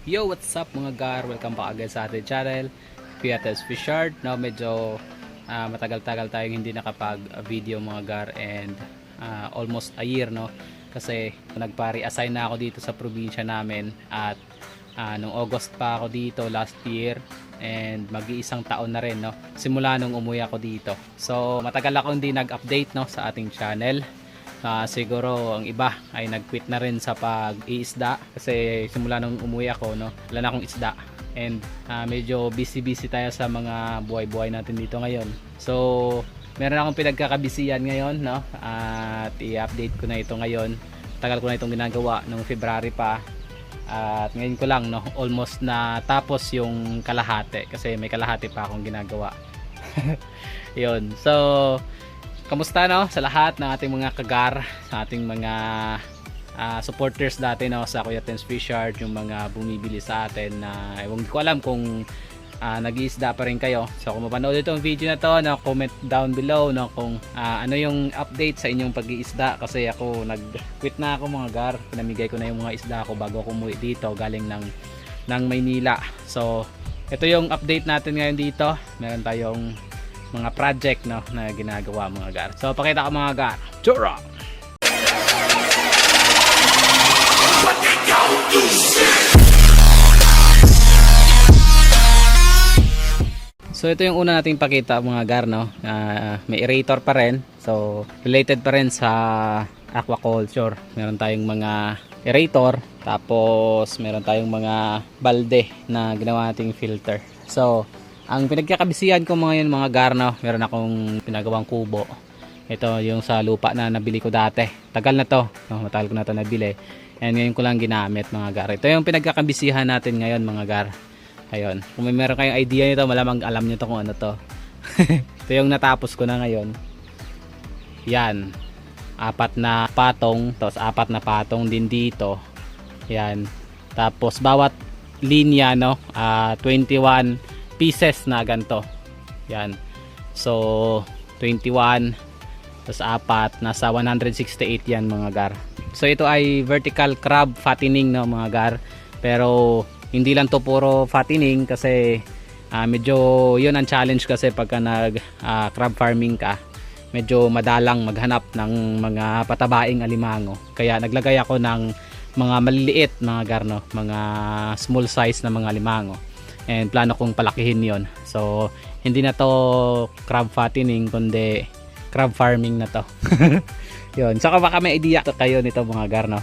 Yo, what's up mga gar? Welcome back again sa ating channel, Kuya Tess Fishard. Now, medyo matagal-tagal tayong hindi nakapag-video mga gar, and almost a year, no? Kasi nagpa-reassign na ako dito sa probinsya namin, at nung August pa ako dito last year, and mag-iisang taon na rin, no? Simula nung umuwi ako dito. So matagal ako hindi nag-update, no, sa ating channel. Siguro ang iba ay nag-quit na rin sa pag-iisda kasi simula nung umuwi ako, no, wala na akong isda, and medyo busy tayo sa mga buhay-buhay natin dito ngayon. So meron akong pinagkakabisiyan ngayon, no, at i-update ko na ito ngayon. Tagal ko na itong ginagawa nung February pa, at ngayon ko lang, no, almost na tapos yung kalahati kasi may kalahati pa akong ginagawa. Yun, so kamusta, no, sa lahat ng ating mga kagar, sa ating mga supporters dati, no, sa Kuya Tess Fishard, yung mga bumibili sa atin na ewan ko alam kung nag-iisda pa rin kayo. So kung mapanood itong video na to, no, comment down below, no, kung ano yung update sa inyong pag-iisda, kasi ako nag-quit na ako mga gar. Pinamigay ko na yung mga isda ko bago ako umuwi dito galing ng Maynila. So ito yung update natin ngayon dito. Meron tayong mga project, no, na ginagawa mga gar. So pakita ko mga gar. Chura! So ito yung una nating pakita mga gar, no. May aerator pa rin. So related pa rin sa aquaculture. Meron tayong mga aerator, tapos meron tayong mga balde na ginawa nating filter. So ang pinagkakabisihan ko mga mga gar, no, meron akong pinagawang kubo. Ito yung sa lupa na nabili ko dati. Tagal na to, no, matagal ko na to nabili. And ngayon ko lang ginamit mga gar. Ito yung pinagkakabisihan natin ngayon mga gar. Ayun, kung may meron kayong idea nito, malamang alam nyo to kung ano to. Ito yung natapos ko na ngayon. Yan, 4 na patong, tapos 4 na patong din dito. Yan, tapos bawat linya, no, 21 pieces na ganito. Yan, so 21 tapos 4, nasa 168 yan mga gar. So ito ay vertical crab fattening, no mga gar, pero hindi lang to puro fattening kasi medyo yun ang challenge kasi pagka nag crab farming ka, medyo madalang maghanap ng mga patabaing alimango, kaya naglagay ako ng mga maliliit mga gar, no, mga small size na mga alimango, and plano kong palakihin yon. So hindi na to crab fattening kundi crab farming na to. Yun, so baka may idea kayo nito mga gar, no.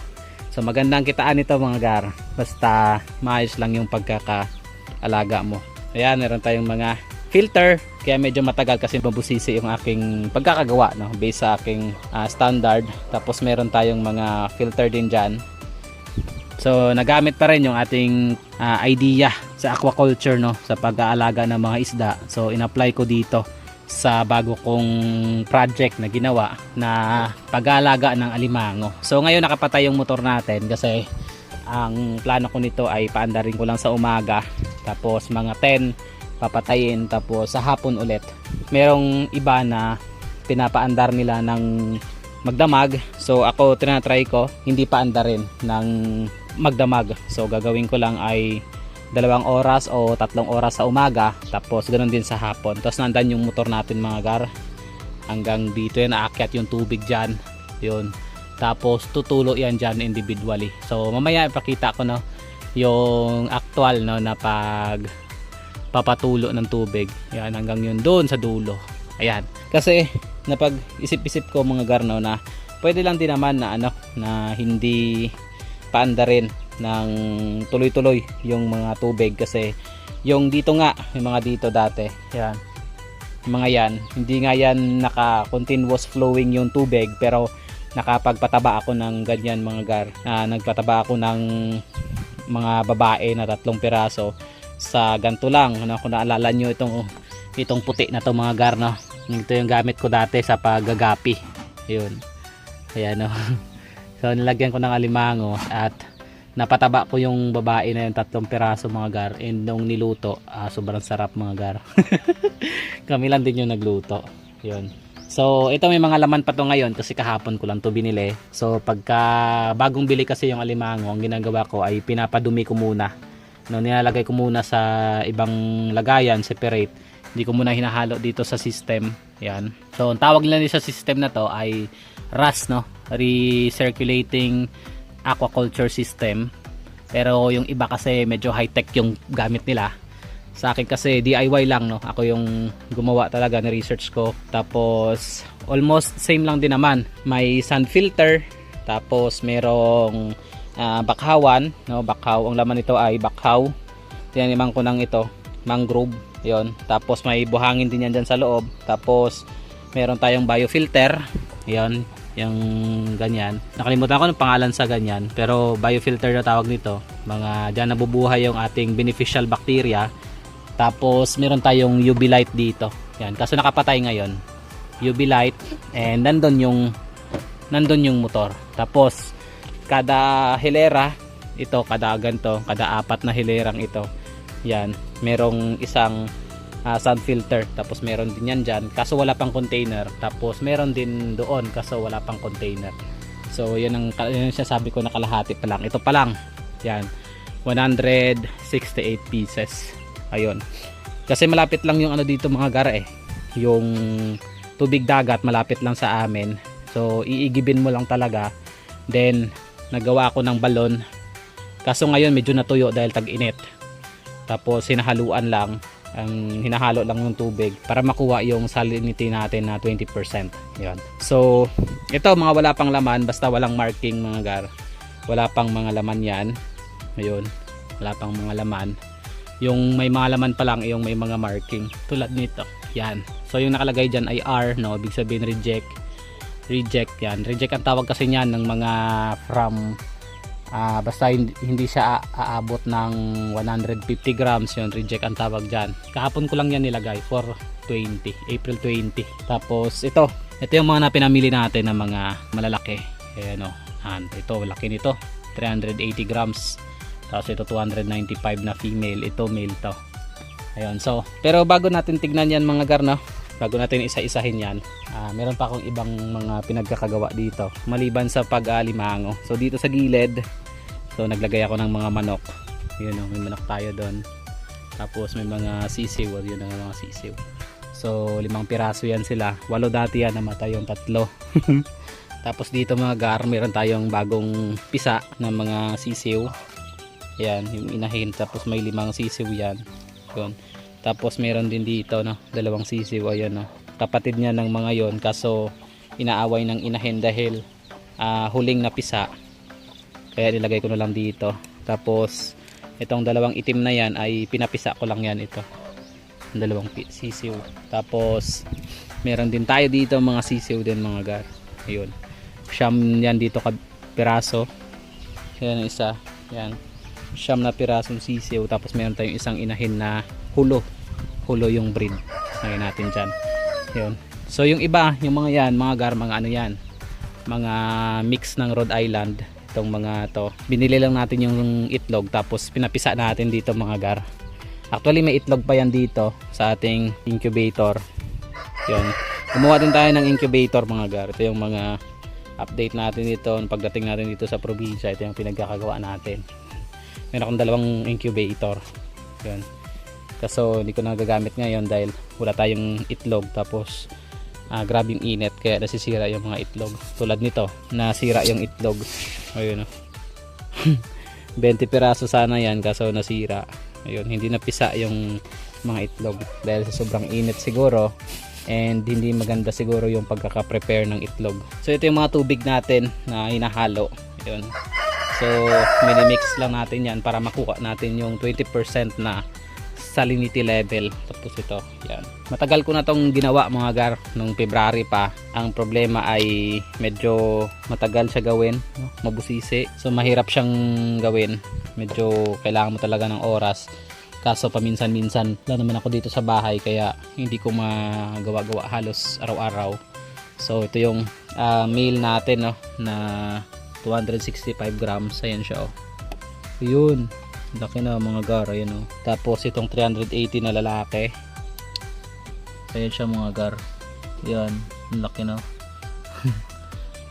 So magandang kitaan nito mga gar, basta maayos lang yung pagkakaalaga mo. Ayan, meron tayong mga filter, kaya medyo matagal kasi mabusisi yung aking pagkakagawa, no, based sa aking standard. Tapos meron tayong mga filter din dyan. So nagamit pa rin yung ating idea sa aquaculture, no, sa pag-aalaga ng mga isda. So in-apply ko dito sa bago kong project na ginawa na pag-aalaga ng alimango. So ngayon nakapatay yung motor natin kasi ang plano ko nito ay paandarin ko lang sa umaga, tapos mga 10 papatayin, tapos sa hapon ulit. Merong iba na pinapaandar nila ng magdamag, so ako tinatry ko hindi paandarin ng magdamag. So gagawin ko lang ay 2 oras o 3 oras sa umaga, tapos ganoon din sa hapon. Tapos nandan yung motor natin mga gar hanggang dito, yan aakyat yung tubig dyan, yun, tapos tutulo yan dyan individually. So mamaya ipakita ko, no, yung actual, no, na pag papatulo ng tubig, yan hanggang yun doon sa dulo. Ayan, kasi napag isip-isip ko mga gar, no, na pwede lang din naman na ano, na hindi paandarin ng tuloy-tuloy yung mga tubig, kasi yung dito nga, yung mga dito dati, yan, mga yan, hindi nga yan naka continuous flowing yung tubig, pero nakapagpataba ako ng ganyan mga gar. Nagpataba ako ng mga babae na 3 piraso sa ganto lang, ano, kung naalala nyo itong puti na to mga gar, no, ito yung gamit ko dati sa paggagapi, yun, ayan, no. So nilagyan ko ng alimango at napataba ko yung babae na yung 3 piraso mga gar, and nung niluto, sobrang sarap mga gar. Kami lang din yung nagluto, yun. So ito may mga laman pa to ngayon kasi kahapon ko lang to binili. So pagka bagong bili kasi yung alimango, ang ginagawa ko ay pinapadumi ko muna no, nilalagay ko muna sa ibang lagayan, separate. Hindi ko muna hinahalo dito sa system. Yan. So, ang tawag nila sa system na to ay RAS, no? Recirculating Aquaculture System. Pero yung iba kasi medyo high-tech yung gamit nila. Sa akin kasi DIY lang, no? Ako yung gumawa talaga na research ko. Tapos almost same lang din naman. May sand filter, tapos merong bakhawan, no? Bakhaw, ang laman nito ay bakhaw. Tinaniman ko ng ito, mangrove. 'Yon. Tapos may buhangin din yan dyan sa loob. Tapos meron tayong biofilter. 'Yon, yung ganyan. Nakalimutan ko ng pangalan sa ganyan, pero biofilter na tawag nito. Mga diyan nabubuhay yung ating beneficial bacteria. Tapos meron tayong UV light dito. Yan, kaso nakapatay ngayon. UV light, and nandun yung motor. Tapos kada hilera ito, kada ganto, kada 4 na hilerang ito. Yan, merong isang sun filter. Tapos meron din yan dyan, kaso wala pang container. Tapos meron din doon, kaso wala pang container. So yun ang sabi ko na kalahati pa lang. Ito pa lang. Yan, 168 pieces. Ayun. Kasi malapit lang yung ano dito mga gara eh. Yung tubig dagat malapit lang sa amin. So iigibin mo lang talaga. Then nagawa ako ng balon. Kaso ngayon medyo natuyo dahil tag-init. Tapos hinahaluan lang, ang hinahalo lang yung tubig para makuha yung salinity natin na 20%. Yan. So ito mga wala pang laman, basta walang marking mga gar. Wala pang mga laman yan. Ayun. Wala pang mga laman. Yung may mga laman pa lang, yung may mga marking tulad nito. Yan. So yung nakalagay dyan ay R, no? Ibig sabihin reject. Reject yan. Reject ang tawag kasi niyan ng mga from basta hindi siya aabot ng 150 grams, yun reject ang tawag dyan. Kahapon ko lang yan nilagay for April 20. Tapos ito yung mga pinamili natin na mga malalaki. Ayan o, ito laki nito, 380 grams. Tapos ito 295 na female, ito male to. Ayun, so pero bago natin tignan yan mga garno, bago natin isa-isahin yan, meron pa akong ibang mga pinagkakagawa dito maliban sa pag-alimango. So dito sa gilid, so naglagay ako ng mga manok. Yun o, may manok tayo doon. Tapos may mga sisiw, yun ang mga sisiw. So 5 piraso yan sila. 8 dati yan, namatay yung 3. Tapos dito mga gar, meron tayong bagong pisa ng mga sisiw. Yan, yung inahin. Tapos may 5 sisiw yan. Yun. Tapos meron din dito, no, 2 sisiw. Ayan, no. Kapatid niya ng mga yon, kaso inaaway ng inahin dahil huling napisa. Kaya nilagay ko na lang dito. Tapos itong 2 itim na yan ay pinapisa ko lang yan ito. 2 sisiw. Tapos meron din tayo dito mga sisiw din mga gar. Ayun. Siyam yan dito ka piraso. Yan isa. Yan. Siyam na pirasong sisiw. Tapos meron tayong isang inahin na hulo yung breed. Ngayon natin dyan. Yun. So yung iba, yung mga yan, mga gar, mga ano yan, mga mix ng Rhode Island. Itong mga to, binili lang natin yung itlog, tapos pinapisa natin dito mga gar. Actually may itlog pa yan dito sa ating incubator. Yun. Gumawa din tayo ng incubator mga gar. Ito yung mga update natin dito pagdating natin dito sa probinsya. Ito yung pinagkakagawa natin. Meron akong 2 incubator. Yun. Kaso hindi ko nagagamit ngayon dahil wala tayong itlog. Tapos grabe yung init kaya nasisira yung mga itlog. Tulad nito, nasira yung itlog. Ayun o. 20 piraso sana yan kaso nasira. Ayun, hindi napisa yung mga itlog dahil sa sobrang init siguro. And hindi maganda siguro yung pagkaka-prepare ng itlog. So ito yung mga tubig natin na hinahalo. Ayun. So mini-mix lang natin yan para makuha natin yung 20% na salinity level. Tapos ito, yan. Matagal ko na tong ginawa mga gar, nung February pa. Ang problema ay medyo matagal siya gawin, no? Mabusisi. So mahirap siyang gawin. Medyo kailangan mo talaga ng oras. Kaso paminsan-minsan lang naman ako dito sa bahay kaya hindi ko magawa-gawa halos araw-araw. So ito yung meal natin, no, na 265 grams. Ayan siya, oh. Yun. Laki na mga gar, ayan, oh. Tapos itong 380 na lalaki. Ayan siya mga gar. Yan, ang laki na.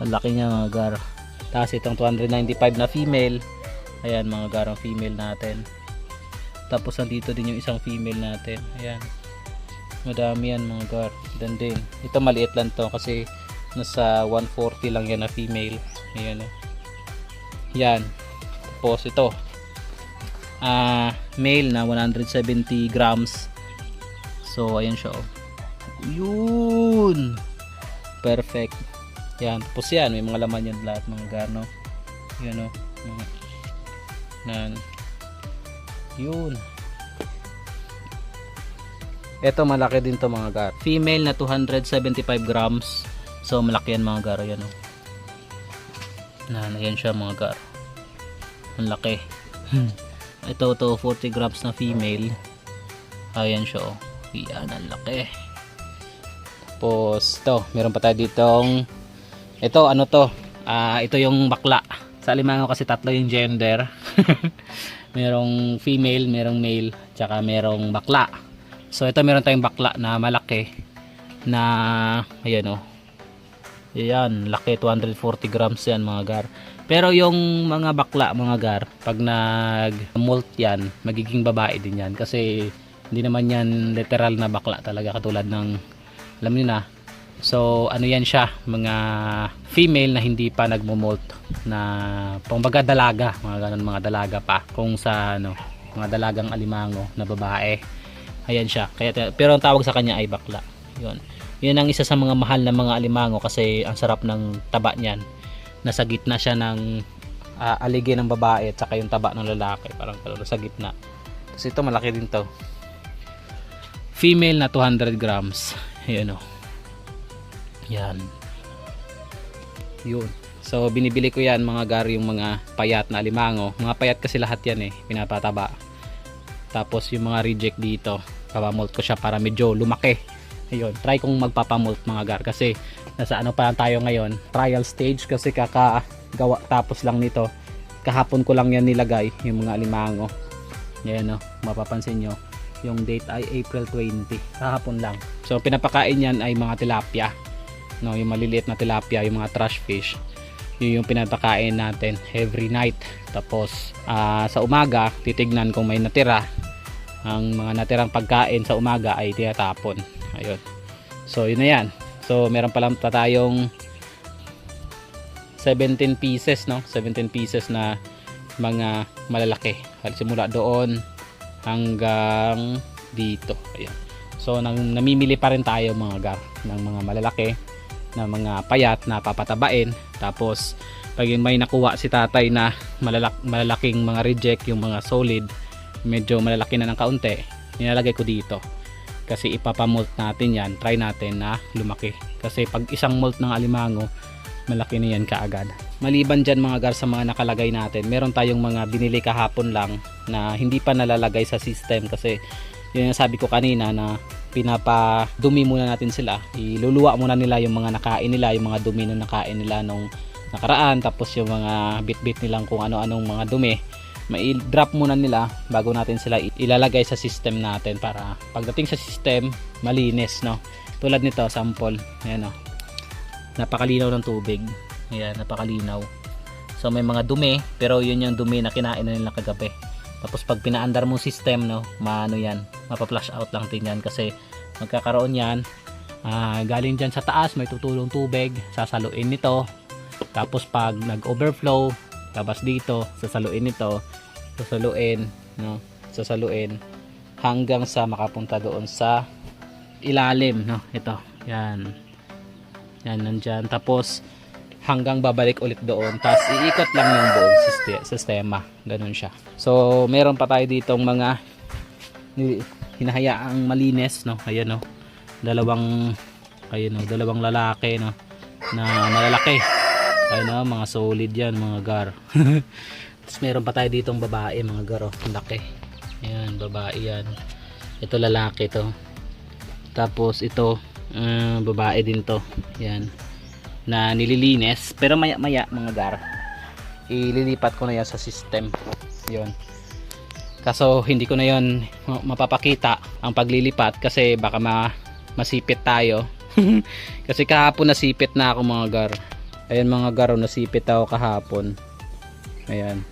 Ang laki niya mga gar. Tapos itong 295 na female. Ayan mga gar, ang female natin. Tapos nandito din yung isang female natin. Ayan. Madami yan mga gar. Dan din. Ito maliit lang to kasi nasa 140 lang yan na female. Ayan. Yan. Tapos ito. Male na 170 grams. So ayan siya. Oh. Yun. Perfect. Yan. Tapos yan. May mga laman yan lahat mga gar. No? Yan o. Yan. Yun. Ito malaki din to mga gar. Female na 275 grams. So malaki yan mga gar. Yan o. Yan siya mga gar. Ang laki. Ito 40 grams na female. Ayan siya o. Yan ang laki. Tapos ito. Meron pa tayo ditong ito ano to. Ito yung bakla. Sa alimango kasi tatlo yung gender. Merong female, merong male, tsaka merong bakla. So ito meron tayong bakla na malaki na ayan o. Ayan, laki 240 grams yan mga gar. Pero yung mga bakla mga gar, pag nag-molt yan, magiging babae din yan. Kasi hindi naman yan literal na bakla talaga katulad ng alam niyo na. So ano yan siya, mga female na hindi pa nagmo-molt na pangbaga dalaga, mga ganun mga dalaga pa. Kung sa ano, mga dalagang alimango na babae. Ayan siya. Kaya, pero ang tawag sa kanya ay bakla. Yun. Yun ang isa sa mga mahal na mga alimango kasi ang sarap ng taba niyan. Nasa gitna siya ng aligi ng babae at saka yung taba ng lalaki. Parang sa gitna. Tapos ito malaki din to. Female na 200 grams. Ayan o. Yan. Yun. So binibili ko yan mga gar yung mga payat na alimango. Mga payat kasi lahat yan pinapataba. Tapos yung mga reject dito, papamolt ko siya para medyo lumaki. Ayun, try kong magpapamolt mga gar kasi nasa ano pa lang tayo ngayon, trial stage kasi kakagawa tapos lang nito. Kahapon ko lang yan nilagay yung mga alimango. Yan mapapansin nyo. Yung date ay April 20. Kahapon lang. So pinapakain yan ay mga tilapia. No, yung maliliit na tilapia, yung mga trash fish. Yun yung pinapakain natin every night. Tapos sa umaga titignan kung may natira. Ang mga natirang pagkain sa umaga ay tinatapon. Ayun. So yun na yan. So meron pa lang tayong 17 pieces no, 17 pieces na mga malalaki. Simula doon hanggang dito. Ayun. So namimili pa rin tayo mga gar ng mga malalaki na mga payat na papatabain. Tapos pag may nakuha si tatay na malalaking mga reject, yung mga solid, medyo malalaki na ng kaunti, nilalagay ko dito kasi ipapamolt natin yan. Try natin na lumaki kasi pag isang molt ng alimango malaki na yan kaagad. Maliban dyan mga gar sa mga nakalagay natin, meron tayong mga binili kahapon lang na hindi pa nalalagay sa system kasi yun yung sabi ko kanina na pinapadumi muna natin sila. Iluluwa muna nila yung mga nakain nila, yung mga dumi na nakain nila nung nakaraan, tapos yung mga bit-bit nilang kung ano-anong mga dumi mai-drop muna nila bago natin sila ilalagay sa system natin para pagdating sa system malinis no. Tulad nito sample, ayan o, napakalinaw ng tubig, ayan, napakalinaw. So may mga dumi pero yun yung dumi na kinain na nila kagabi. Tapos pag pinaandar mo system no, maano yan, mapa-flush out lang din yan kasi magkakaroon yan galing dyan sa taas, may tutulong tubig, sasaluin nito. Tapos pag nag-overflow labas dito, sasaluin nito, sasaluin no, sasaluin hanggang sa makapunta doon sa ilalim no. Ito, yan nandyan, tapos hanggang babalik ulit doon, tapos iikot lang yung buong sistema, ganun siya. So meron pa tayo ditong mga hinahayaang malinis no. Ayan no, dalawang lalaki no na malalaki. Ayun mga solid yan mga gar. Tapos meron pa tayo ditong babae mga gar, ang laki. Ayan, babae yan. Ito lalaki to. Tapos ito babae din to. Ayan, na nililinis pero maya maya mga gar ililipat ko na yan sa system. Yun, kaso hindi ko na yon mapapakita ang paglilipat kasi baka masipit tayo. Kasi kahapon nasipit na ako mga gar. Ayan mga gar, nasipit ako kahapon. Ayan.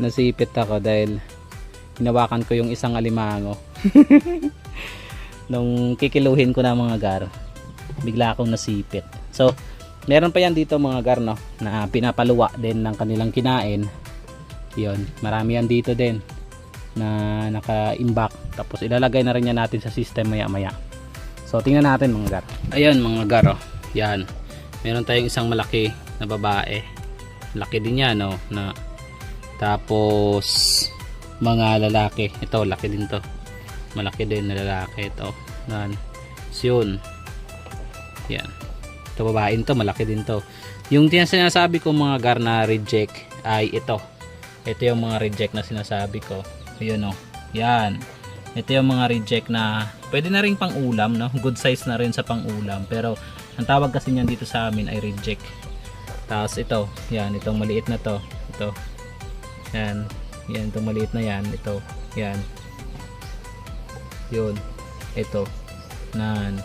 Nasipit ako dahil hinawakan ko yung isang alimango. Nung kikiluhin ko na mga gar, bigla akong nasipit. So meron pa yan dito mga gar, no, na pinapaluwa din ng kanilang kinain. Yun, marami yan dito din na naka-imbak. Tapos ilalagay na rin yan natin sa system maya maya. So tingnan natin mga gar. Ayan mga gar, oh. Yan, meron tayong isang malaki na babae. Laki din yan, no, na tapos mga lalaki, ito laki din to, malaki din na lalaki ito. Yan, yun. Yan, ito babae to, malaki din to. Yung sinasabi ko mga gar na reject ay ito yung mga reject na sinasabi ko. Ayun, oh. Yan, ito yung mga reject na pwede na rin pang ulam, no, good size na rin sa pang ulam, pero ang tawag kasi niyan dito sa amin ay reject. Tapos ito, yan, itong maliit na to, ito, yan, yan, itong maliit na yan, ito, yan, yun, ito, nan,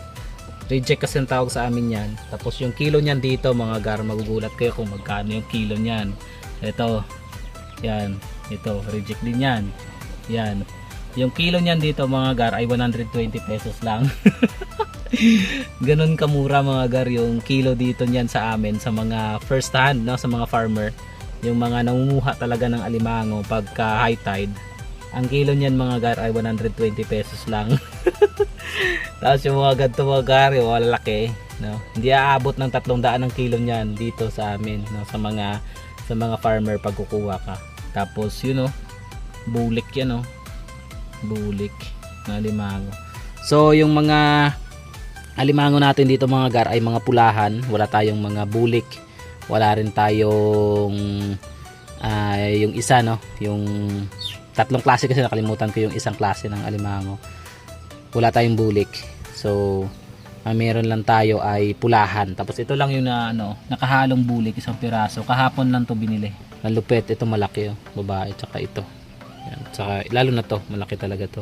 reject kasi ang tawag sa amin yan. Tapos yung kilo niyan dito mga gar, magugulat kayo kung magkano yung kilo niyan. Ito, yan, ito, reject din yan, yan, yung kilo niyan dito mga gar ay 120 pesos lang. Ganun kamura mga gar yung kilo dito niyan sa amin, sa mga first hand, no, sa mga farmer, yung mga namumuha talaga ng alimango pagka high tide. Ang kilo niyan mga gar ay 120 pesos lang. Tapos yung mga ganito mga gar, yung lalaki, no, hindi aabot ng 300 ang kilo niyan dito sa amin, no, sa mga farmer pag kukuha ka. Tapos yun, no, bulik yan, no, bulik na alimango. So yung mga alimango natin dito mga gar ay mga pulahan, wala tayong mga bulik, wala rin tayong yung isa, no, yung tatlong klase kasi nakalimutan ko yung isang klase ng alimango, wala tayong bulik. So meron lang tayo ay pulahan. Tapos ito lang yung nakahalong bulik, isang piraso, kahapon lang to binili. Ang lupit, ito malaki, oh, babae, tsaka ito yan, tsaka lalo na to malaki talaga to.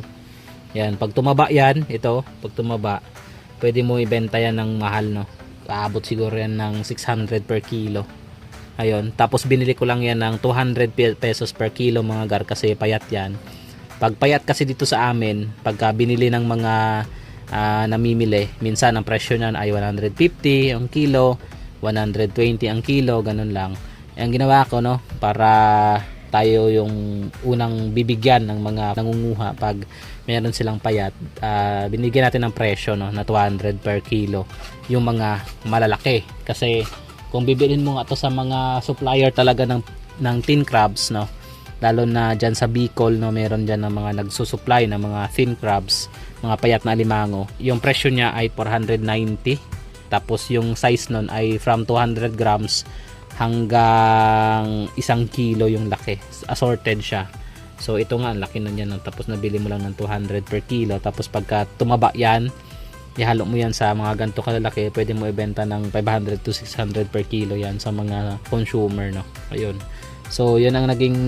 Yan, pag tumaba yan, ito pag tumaba pwede mo ibenta yan ng mahal, no, aabot siguro yan ng 600 per kilo. Ayun, tapos binili ko lang yan ng 200 pesos per kilo mga gar, kasi payat yan. Pag payat kasi dito sa amin, pagka binili ng mga namimili, minsan ang presyo niyan ay 150 ang kilo, 120 ang kilo, ganun lang. Ang ginawa ko, no, para tayo yung unang bibigyan ng mga nangunguha pag meron silang payat, binigyan natin ng presyo, no, na 200 per kilo yung mga malalaki. Kasi kung bibilin mo nga to sa mga supplier talaga ng tin crabs, no, lalo na dyan sa Bicol, no, meron dyan ng mga nagsusupply ng mga thin crabs, mga payat na alimango, yung presyo niya ay 490. Tapos yung size nun ay from 200 grams hanggang 1 kilo yung laki, assorted siya. So ito nga, ang laki nun yan, no? Tapos nabili mo lang ng 200 per kilo. Tapos pagka tumaba yan, ihalo mo yan sa mga ganito kalalaki, pwede mo ibenta ng 500 to 600 per kilo yan sa mga consumer, no. Ayun, so yun ang naging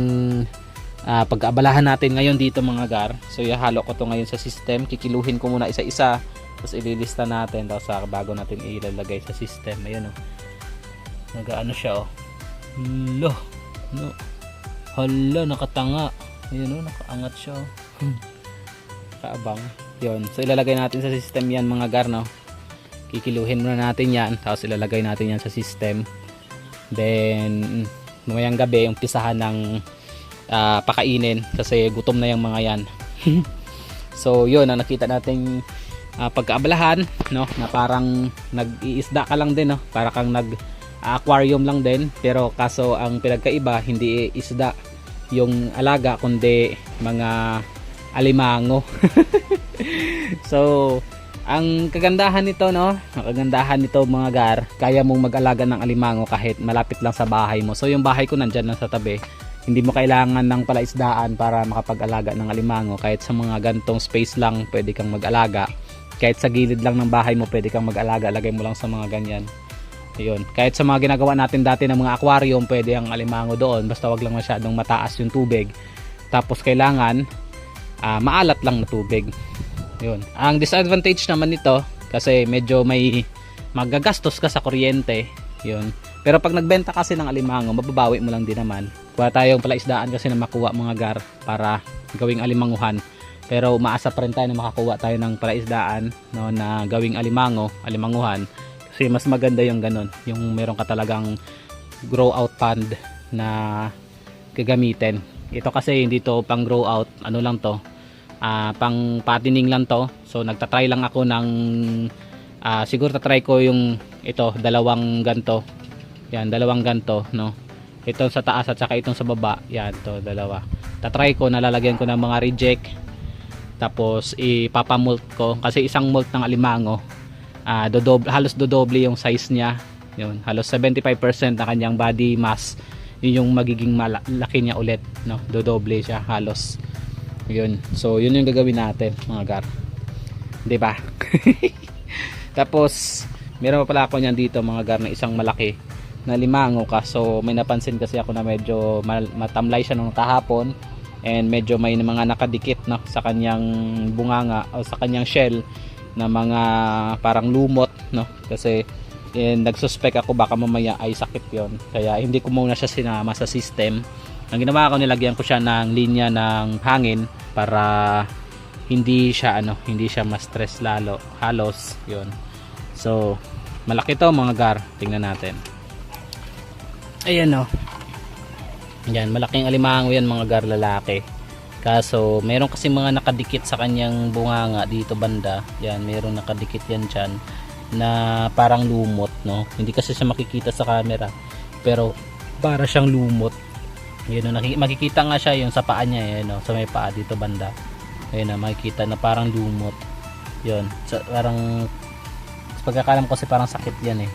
pag-aabalahan natin ngayon dito mga gar. So ihalo ko to ngayon sa system, kikiluhin ko muna isa-isa, tapos ililista natin, tapos bago natin ilalagay sa system. Ayun, oh, nagaano siya, oh, lo, no, hala, nakatanga. Ayun, oh, nakaangat siya, oh. Kaabang. Yun, so ilalagay natin sa system yan mga gar, no. Kikiluhin muna natin yan, tapos ilalagay natin yan sa system. Then mamayang gabi umpisahan ng pakainin, kasi gutom na yung mga yan. So yun ang nakita nating pagkaabalahan, no, na parang nag-iisda ka lang din, no, para kang nag-aquarium lang din, pero kaso ang pinagkaiba, hindi isda yung alaga kundi mga alimango. So ang kagandahan nito, no, ang kagandahan nito mga gar, kaya mong mag-alaga ng alimango kahit malapit lang sa bahay mo. So yung bahay ko nandyan lang sa tabi, hindi mo kailangan ng palaisdaan para makapag-alaga ng alimango. Kahit sa mga gantong space lang pwede kang mag-alaga, kahit sa gilid lang ng bahay mo pwede kang mag-alaga, lagay mo lang sa mga ganyan. Ayun, kahit sa mga ginagawa natin dati ng mga aquarium, pwede ang alimango doon, basta wag lang masyadong mataas yung tubig. Tapos kailangan maalat lang na tubig. Yun. Ang disadvantage naman nito, kasi medyo may magagastos ka sa kuryente. Yun. Pero pag nagbenta kasi ng alimango, mababawi mo lang din naman. Kuha tayong palaisdaan kasi na makuha mga gar, para gawing alimanguhan. Pero umaasa pa rin tayo na makakuha tayo ng palaisdaan, no, na gawing alimanguhan. Kasi mas maganda yung ganun, yung meron ka talagang grow out pond na gagamitin. Ito kasi hindi to pang grow out, ano lang to, pang patining lang to. So nagtatry lang ako ng siguro tatry ko yung ito, dalawang ganto. Yan, dalawang ganto, no. Ito sa taas at saka itong sa baba. Yan, to dalawa. Tatry ko, nalalagyan ko ng mga reject. Tapos ipapamult ko kasi isang mult ng alimango, halos dodoble yung size niya. Yun, halos 75% na kanyang body mass. Yun yung magiging malaki niya ulit, no. Dodoble siya halos. Yun. So, yun yung gagawin natin, mga gar. 'Di ba? Tapos meron pa pala ako niyan dito, mga gar, na isang malaki na limango. Kaso may napansin kasi ako na medyo matamlay siya nung kahapon, and medyo may mga nakadikit, no, sa kanyang bunganga o sa kanyang shell na mga parang lumot, no. Kasi nagsuspect ako baka mamaya ay sakit yon, kaya hindi ko muna siya sinama sa system. Ang ginawa ko, nilagyan ko siya ng linya ng hangin para hindi siya ma-stress lalo halos yun. So malaki to, mga gar, tingnan natin. Ayan, oh. Yan, malaking alimango yan, mga gar, lalaki. Kaso meron kasi mga nakadikit sa kanyang bunganga dito banda. Yan, meron nakadikit yan dyan na parang lumot, no. Hindi kasi siya makikita sa camera, pero para siyang lumot. Yun, no, makikita nga siya yung sa paa niya, no, sa may paa dito banda. Ayun na, makikita na parang lumot. Yun, so, parang pagkakalam ko kasi parang sakit yan eh.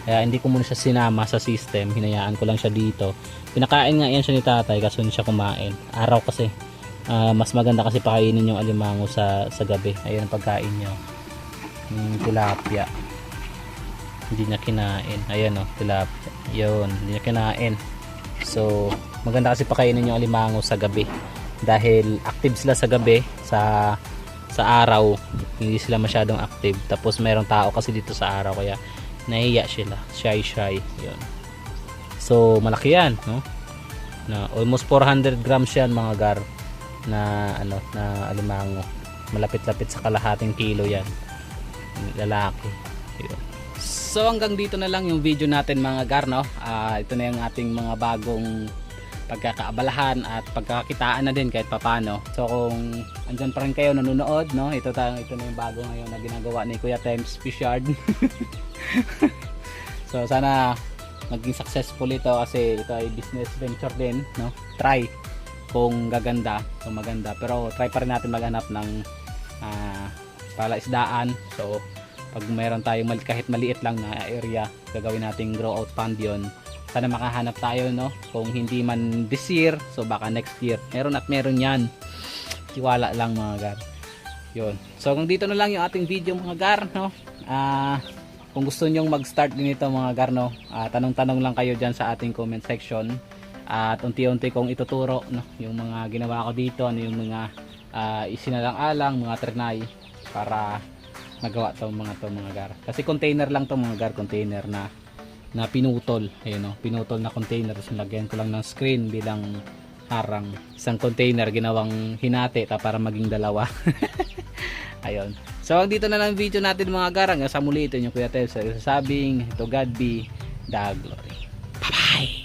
Kaya hindi ko muna siya sinama sa system, hinayaan ko lang siya dito. Pinakain nga yan siya ni tatay kaso hindi siya kumain. Araw kasi. Mas maganda kasi pakainin yung alimango sa gabi. Ayun ang pagkain niya. Tilapia. Hindi niya kinain. Ayan, oh, tilapia. Yun, hindi niya kinain. So, maganda kasi pakainin yung alimango sa gabi. Dahil active sila sa gabi, sa araw hindi sila masyadong active. Tapos mayroong tao kasi dito sa araw, kaya nahiya sila, shy. Yun. So malaki yan, no, na almost 400 grams yan, mga gar, na na alimango. Malapit-lapit sa kalahating kilo yan, lalaki. Yun. So hanggang dito na lang yung video natin, mga gar, no. Ito na yung ating mga bagong pagkakaabalahan at pagkakakitaan na din kahit papano. So kung andyan pa rin kayo nanonood, no, ito na yung bago ngayon na ginagawa ni Kuya Tems Fishard. So sana maging successful ito kasi ito ay business venture din, no. Try kung gaganda, kung maganda, pero try pa rin natin maghanap ng palaisdaan. So pag mayroon tayong kahit maliit lang na area, gagawin nating grow out pond yon. Sana makahanap tayo, no, kung hindi man this year, so baka next year meron yan. Tiwala lang, mga gar. Yun. So kung dito na lang yung ating video, mga gar, no. Kung gusto nyong mag-start din ito, mga gar, no, tanong-tanong lang kayo dyan sa ating comment section, at unti-unti kong ituturo, no, yung mga ginawa ko dito, ano yung mga isinalang-alang, mga trinay para magawa to mga gar. Kasi container lang to, mga gar, container na pinutol. Ayun, no, pinutol na container. So lagyan ko lang ng screen bilang harang. Isang container ginawang hinati para maging dalawa. Ayun. So dito na lang video natin, mga garang. Sa muli, ito yung Kuya Tems, sabing to God be the glory. Bye bye.